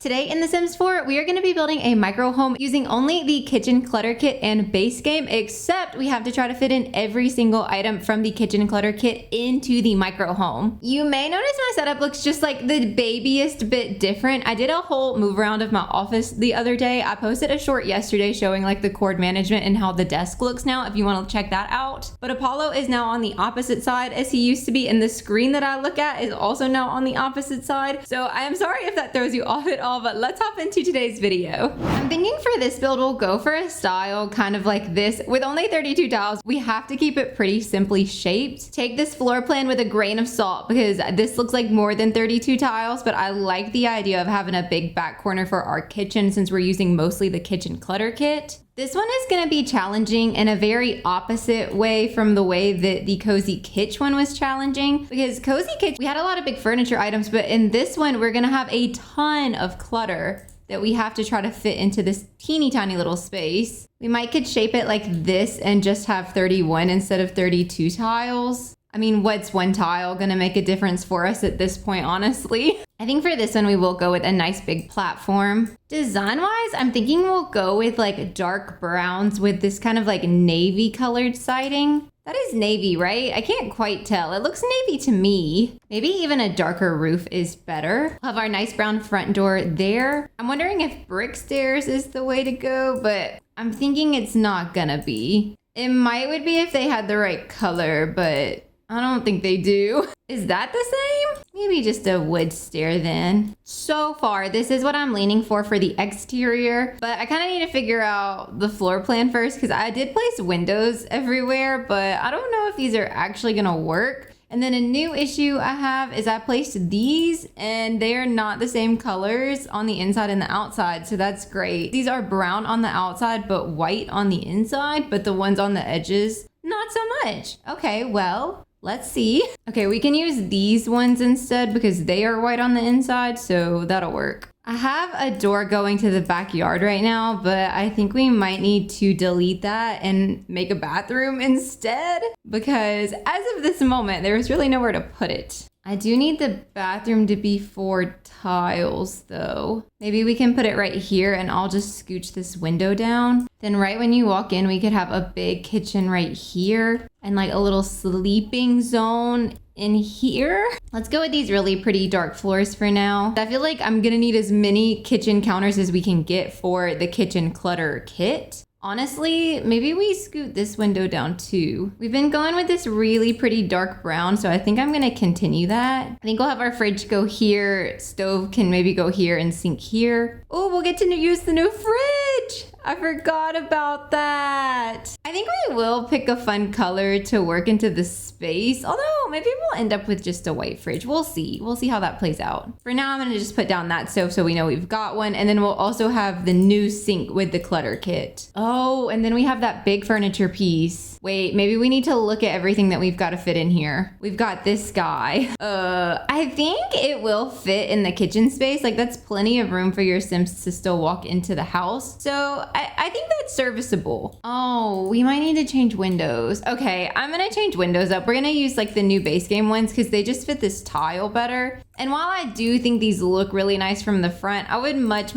Today in The Sims 4, we are going to be building a micro home using only the Kitchen Clutter Kit and base game, except we have to try to fit in every single item from the Kitchen Clutter Kit into the micro home. You may notice my setup looks just like the babyest bit different. I did a whole move around of my office the other day. I posted a short yesterday showing like the cord management and how the desk looks now if you want to check that out. But Apollo is now on the opposite side as he used to be, and the screen that I look at is also now on the opposite side. So I am sorry if that throws you off at all, but let's hop into today's video. I'm thinking for this build, we'll go for a style kind of like this. With only 32 tiles, we have to keep it pretty simply shaped. Take this floor plan with a grain of salt because this looks like more than 32 tiles, but I like the idea of having a big back corner for our kitchen since we're using mostly the Kitchen Clutter Kit. This one is going to be challenging in a very opposite way from the way that the Cozy Kitchen one was challenging, because Cozy Kitchen, we had a lot of big furniture items, but in this one, we're going to have a ton of clutter that we have to try to fit into this teeny tiny little space. We might could shape it like this and just have 31 instead of 32 tiles. I mean, what's one tile gonna make a difference for us at this point, honestly? I think for this one, we will go with a nice big platform. Design-wise, I'm thinking we'll go with like dark browns with this kind of like navy colored siding. That is navy, right? I can't quite tell. It looks navy to me. Maybe even a darker roof is better. We'll have our nice brown front door there. I'm wondering if brick stairs is the way to go, but I'm thinking it's not gonna be. It would be if they had the right color, but I don't think they do. Is that the same? Maybe just a wood stair then. So far, this is what I'm leaning for the exterior, but I kind of need to figure out the floor plan first because I did place windows everywhere, but I don't know if these are actually gonna work. And then a new issue I have is I placed these and they are not the same colors on the inside and the outside, so that's great. These are brown on the outside, but white on the inside, but the ones on the edges, not so much. Okay, well, let's see. Okay, we can use these ones instead because they are white on the inside, so that'll work. I have a door going to the backyard right now, but I think we might need to delete that and make a bathroom instead because as of this moment, there's really nowhere to put it. I do need the bathroom to be 4 tiles though. Maybe we can put it right here and I'll just scooch this window down. Then right when you walk in, we could have a big kitchen right here and like a little sleeping zone in here. Let's go with these really pretty dark floors for now. I feel like I'm gonna need as many kitchen counters as we can get for the Kitchen Clutter Kit. Honestly, maybe we scoot this window down too. We've been going with this really pretty dark brown, so I think I'm gonna continue that. I think we'll have our fridge go here, stove can maybe go here, and sink here. Oh, we'll get to use the new fridge! I forgot about that. I think we will pick a fun color to work into the space, although maybe we'll end up with just a white fridge. We'll see. We'll see how that plays out. For now, I'm gonna just put down that stove so we know we've got one, and then we'll also have the new sink with the clutter kit. Oh, and then we have that big furniture piece. Wait, maybe we need to look at everything that we've got to fit in here. We've got this guy. I think it will fit in the kitchen space. Like that's plenty of room for your Sims to still walk into the house. So I think that's serviceable. Oh, we might need to change windows. Okay, I'm gonna change windows up. We're gonna use like the new base game ones because they just fit this tile better. And while I do think these look really nice from the front, I would much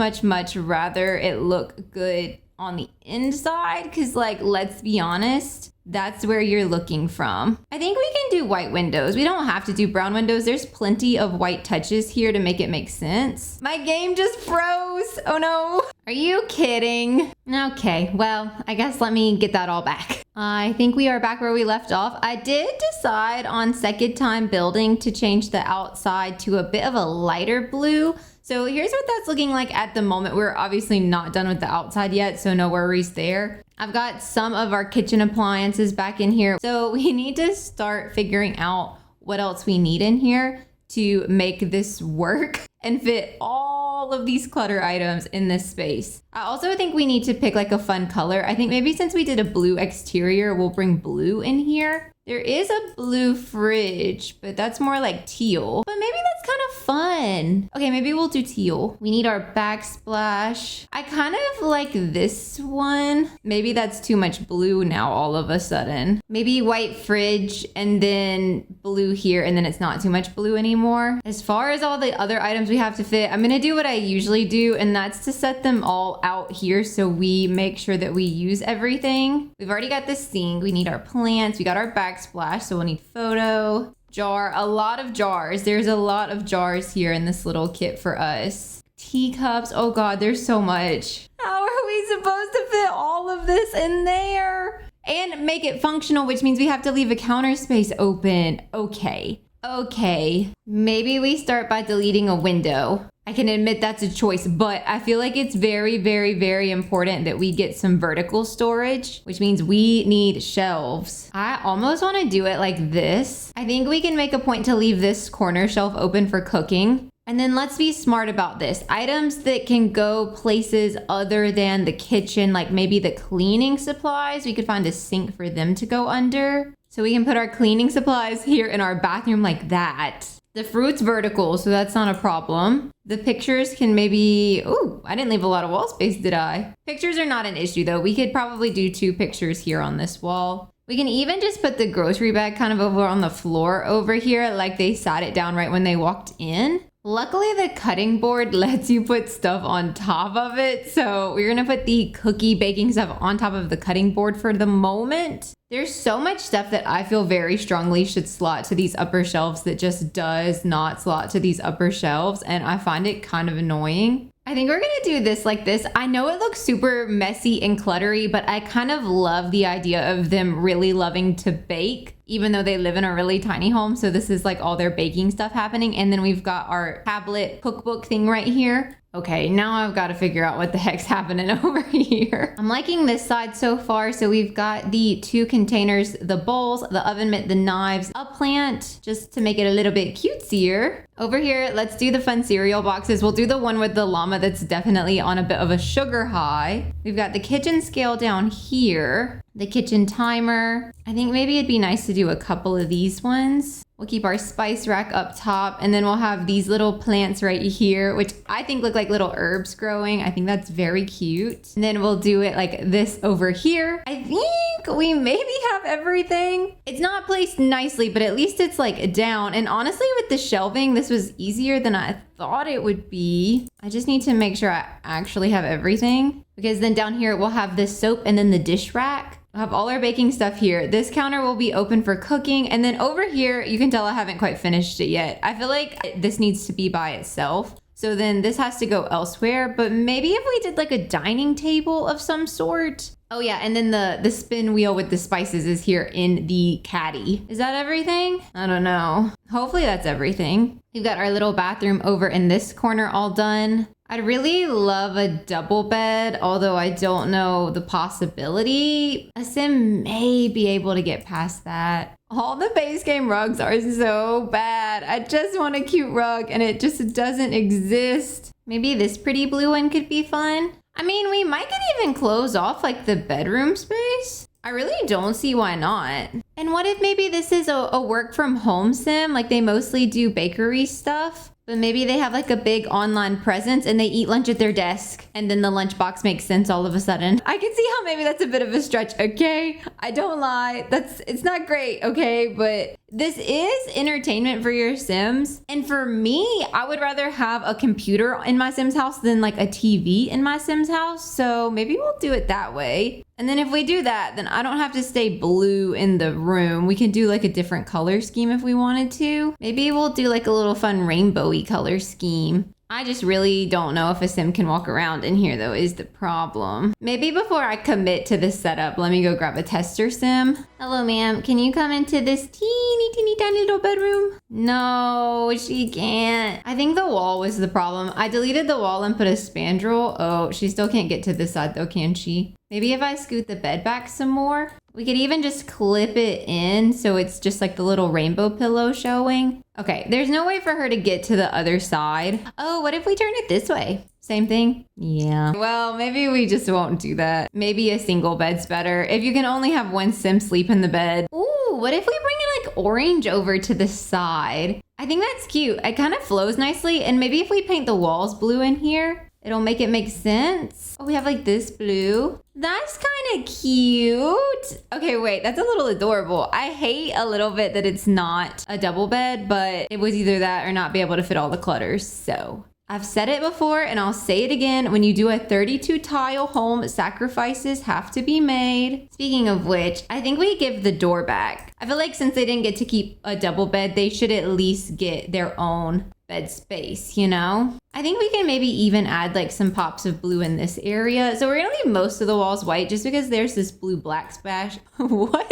rather it look good on the inside because like, let's be honest, that's where you're looking from. I think we can do white windows. We don't have to do brown windows. There's plenty of white touches here to make it make sense. My game just froze. Oh no. Are you kidding? Okay, well, I guess let me get that all back. I think we are back where we left off. I did decide on second time building to change the outside to a bit of a lighter blue. So here's what that's looking like at the moment. We're obviously not done with the outside yet, so no worries there. I've got some of our kitchen appliances back in here. So we need to start figuring out what else we need in here to make this work and fit all of these clutter items in this space. I also think we need to pick like a fun color. I think maybe since we did a blue exterior, we'll bring blue in here. There is a blue fridge, but that's more like teal. But maybe that's kind of fun. Okay, maybe we'll do teal. We need our backsplash. I kind of like this one. Maybe that's too much blue now all of a sudden. Maybe white fridge and then blue here, and then it's not too much blue anymore. As far as all the other items we have to fit, I'm gonna do what I usually do, and that's to set them all out here so we make sure that we use everything. We've already got the sink. We need our plants. We got our backsplash, so we'll need photo, jar, a lot of jars. There's a lot of jars here in this little kit for us. Teacups. Oh God, there's so much. How are we supposed to fit all of this in there? And make it functional, which means we have to leave a counter space open. Okay, maybe we start by deleting a window. I can admit that's a choice, but I feel like it's very, very, very important that we get some vertical storage, which means we need shelves. I almost want to do it like this. I think we can make a point to leave this corner shelf open for cooking. And then let's be smart about this. Items that can go places other than the kitchen, like maybe the cleaning supplies, we could find a sink for them to go under. So we can put our cleaning supplies here in our bathroom like that. The fruit's vertical, so that's not a problem. The pictures can maybe, ooh, I didn't leave a lot of wall space, did I? Pictures are not an issue though. We could probably do 2 pictures here on this wall. We can even just put the grocery bag kind of over on the floor over here, like they sat it down right when they walked in. Luckily, the cutting board lets you put stuff on top of it. So we're gonna put the cookie baking stuff on top of the cutting board for the moment. There's so much stuff that I feel very strongly should slot to these upper shelves that just does not slot to these upper shelves. And I find it kind of annoying. I think we're gonna do this like this. I know it looks super messy and cluttery, but I kind of love the idea of them really loving to bake, even though they live in a really tiny home. So this is like all their baking stuff happening. And then we've got our tablet cookbook thing right here. Okay, now I've got to figure out what the heck's happening over here. I'm liking this side so far. So we've got the 2 containers, the bowls, the oven mitt, the knives, a plant, just to make it a little bit cutesier. Over here, let's do the fun cereal boxes. We'll do the one with the llama that's definitely on a bit of a sugar high. We've got the kitchen scale down here, the kitchen timer. I think maybe it'd be nice to do a couple of these ones. We'll keep our spice rack up top, and then we'll have these little plants right here, which I think look like little herbs growing. I think that's very cute. And then we'll do it like this over here. I think we maybe have everything. It's not placed nicely, but at least it's like down. And honestly, with the shelving, this was easier than I thought it would be. I just need to make sure I actually have everything, because then down here we'll have this soap and then the dish rack. We'll have all our baking stuff here. This counter will be open for cooking. And then over here, you can tell I haven't quite finished it yet. I feel like this needs to be by itself. So then this has to go elsewhere, but maybe if we did like a dining table of some sort. Oh yeah, and then the spin wheel with the spices is here in the caddy. Is that everything? I don't know. Hopefully that's everything. We've got our little bathroom over in this corner all done. I'd really love a double bed, although I don't know the possibility. A sim may be able to get past that. All the base game rugs are so bad. I just want a cute rug and it just doesn't exist. Maybe this pretty blue one could be fun. I mean, we might could even close off like the bedroom space. I really don't see why not. And what if maybe this is a work from home sim? Like they mostly do bakery stuff, but maybe they have like a big online presence and they eat lunch at their desk. And then the lunchbox makes sense all of a sudden. I can see how maybe that's a bit of a stretch, okay? I don't lie. It's not great, okay? But this is entertainment for your Sims. And for me, I would rather have a computer in my Sims house than like a TV in my Sims house. So maybe we'll do it that way. And then if we do that, then I don't have to stay blue in the room. We can do like a different color scheme if we wanted to. Maybe we'll do like a little fun rainbowy color scheme. I just really don't know if a sim can walk around in here though is the problem. Maybe before I commit to this setup, let me go grab a tester sim. Hello ma'am, can you come into this teeny tiny little bedroom? No, she can't. I think the wall was the problem. I deleted the wall and put a spandrel. Oh, she still can't get to this side though, can she? Maybe if I scoot the bed back some more. We could even just clip it in so it's just like the little rainbow pillow showing. Okay, there's no way for her to get to the other side. Oh, what if we turn it this way? Same thing? Yeah. Well, maybe we just won't do that. Maybe a single bed's better. If you can only have one sim sleep in the bed. Ooh, what if we bring in like orange over to the side? I think that's cute. It kind of flows nicely. And maybe if we paint the walls blue in here, it'll make it make sense. Oh, we have like this blue. That's kind of cute. Okay, wait, that's a little adorable. I hate a little bit that it's not a double bed, but it was either that or not be able to fit all the clutters. So I've said it before and I'll say it again. When you do a 32 tile home, sacrifices have to be made. Speaking of which, I think we give the door back. I feel like since they didn't get to keep a double bed, they should at least get their own bed space, you know? I think we can maybe even add like some pops of blue in this area. So we're gonna leave most of the walls white just because there's this blue black splash. What?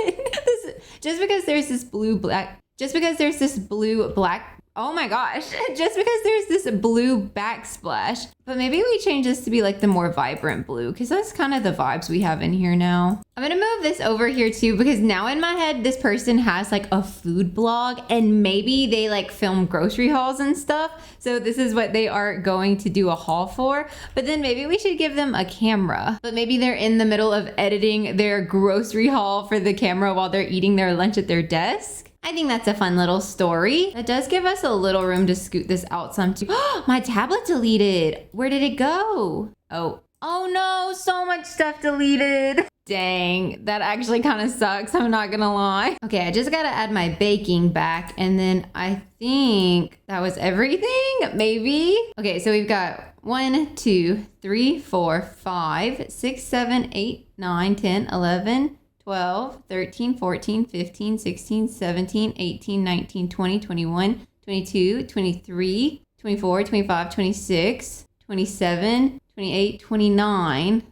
Just because there's this blue black, oh my gosh, just because there's this blue backsplash. But maybe we change this to be like the more vibrant blue because that's kind of the vibes we have in here now. I'm gonna move this over here too because now in my head, this person has like a food blog and maybe they like film grocery hauls and stuff. So this is what they are going to do a haul for. But then maybe we should give them a camera. But maybe they're in the middle of editing their grocery haul for the camera while they're eating their lunch at their desk. I think that's a fun little story. That does give us a little room to scoot this out some too. My tablet deleted. Where did it go? Oh no, so much stuff deleted. Dang, that actually kind of sucks. I'm not gonna lie. Okay, I just gotta add my baking back and then I think that was everything, maybe. Okay, so we've got 1, 2, 3, 4, 5, 6, 7, 8, 9, 10, 11, 12, 13, 14, 15, 16, 17, 18, 19, 20, 21, 22, 23, 24, 25, 26, 27, 28, 29.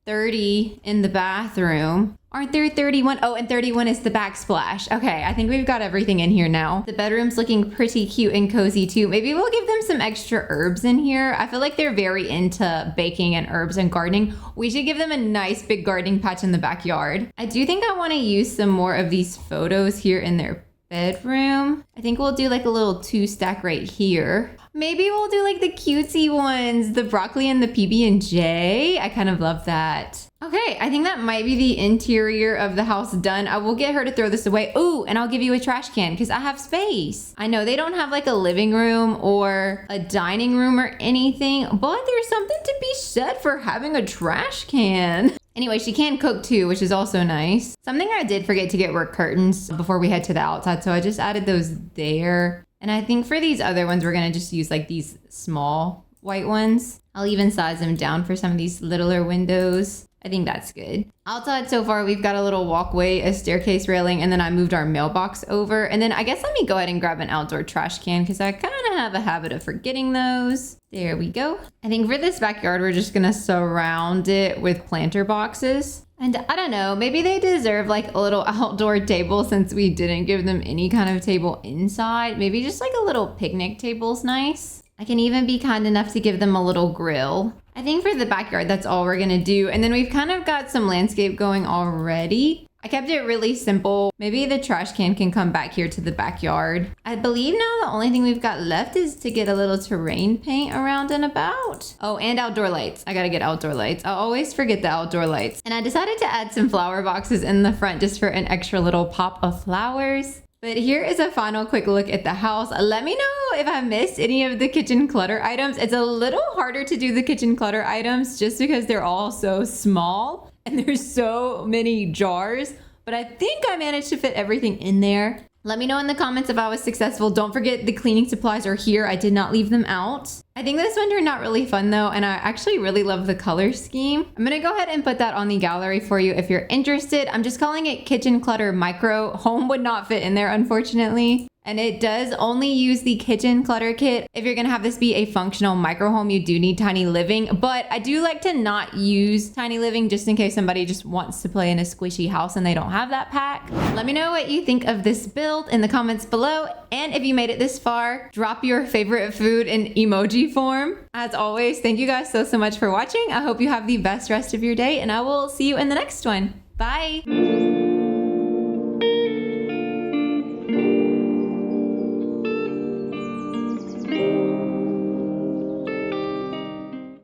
30 in the bathroom. Aren't there 31? Oh, and 31 is the backsplash. Okay, I think we've got everything in here now. The bedroom's looking pretty cute and cozy too. Maybe we'll give them some extra herbs in here. I feel like they're very into baking and herbs and gardening. We should give them a nice big gardening patch in the backyard. I do think I want to use some more of these photos here in their bedroom. I think we'll do like a little 2-stack right here. Maybe we'll do like the cutesy ones, the broccoli and the PB&J. I kind of love that. Okay, I think that might be the interior of the house done. I will get her to throw this away. Ooh, and I'll give you a trash can because I have space. I know they don't have like a living room or a dining room or anything, but there's something to be said for having a trash can. Anyway, she can cook too, which is also nice. Something I did forget to get were curtains before we head to the outside, so I just added those there. And I think for these other ones, we're gonna just use like these small white ones. I'll even size them down for some of these littler windows. I think that's good. Outside so far, we've got a little walkway, a staircase railing, and then I moved our mailbox over. And then I guess let me go ahead and grab an outdoor trash can because I kind of have a habit of forgetting those. There we go. I think for this backyard, we're just gonna surround it with planter boxes. And I don't know, maybe they deserve like a little outdoor table since we didn't give them any kind of table inside. Maybe just like a little picnic table's nice. I can even be kind enough to give them a little grill. I think for the backyard, that's all we're gonna do. And then we've kind of got some landscape going already. I kept it really simple. Maybe the trash can come back here to the backyard. I believe now the only thing we've got left is to get a little terrain paint around and about. Oh, and outdoor lights. I gotta get outdoor lights. I always forget the outdoor lights. And I decided to add some flower boxes in the front just for an extra little pop of flowers. But here is a final quick look at the house. Let me know if I missed any of the kitchen clutter items. It's a little harder to do the kitchen clutter items just because they're all so small and there's so many jars. But I think I managed to fit everything in there. Let me know in the comments if I was successful. Don't forget the cleaning supplies are here. I did not leave them out. I think this one turned out really fun though, and I actually really love the color scheme. I'm gonna go ahead and put that on the gallery for you if you're interested. I'm just calling it Kitchen Clutter Micro. Home would not fit in there, unfortunately. And it does only use the Kitchen Clutter Kit. If you're gonna have this be a functional micro home, you do need Tiny Living, but I do like to not use Tiny Living just in case somebody just wants to play in a squishy house and they don't have that pack. Let me know what you think of this build in the comments below. And if you made it this far, drop your favorite food in emoji form. As always, thank you guys so much for watching. I hope you have the best rest of your day and I will see you in the next one. Bye.